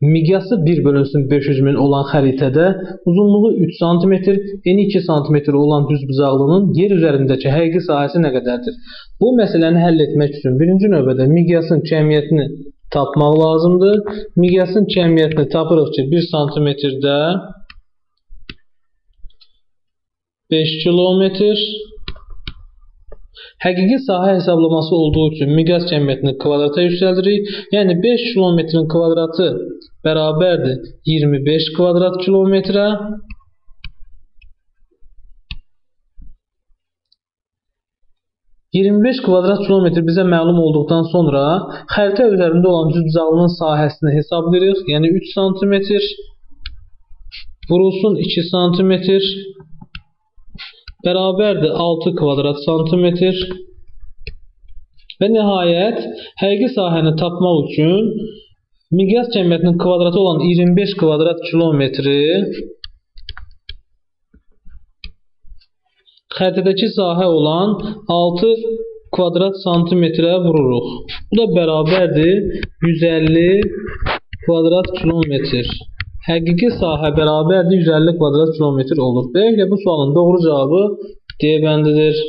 miqyası 1/500.000 olan xəritədə uzunluğu 3 sm, eni 2 sm olan düzbucaqlının yer üzərindəki həqiqi sahəsi nə qədərdir? Bu məsələni həll etmək üçün birinci növbədə miqyasın cəmiyyətini tapmaq lazımdır. Miqyasın cəmiyyətini tapırıq ki, 1 sm-də 5 kilometr. Həqiqi sahə hesablaması olduğu üçün miqyas cəmiyyətini kvadrata yüksəldirik. Yəni 5 kilometrin kvadratı bərabərdir 25 kvadrat kilometrə. kvadrat kilometr bizə məlum olduqdan sonra xəritə üzərində olan düzbucaqlının sahəsini hesablayırıq. Yəni 3 sm vurulsun 2 sm bərabərdir 6 kvadrat santimetr. Və nəhayət həqiqi sahəni tapmaq üçün miqyas cəmiyyətinin kvadratı olan 25 kvadrat kilometri xəritədəki sahə olan 6 kvadrat santimetrə vururuq. Bu da bərabərdir 150 kvadrat kilometr. Həqiqi sahə bərabərdir 150 kvadrat kilometr olur. Beləliklə bu sualın doğru cavabı D bəndidir.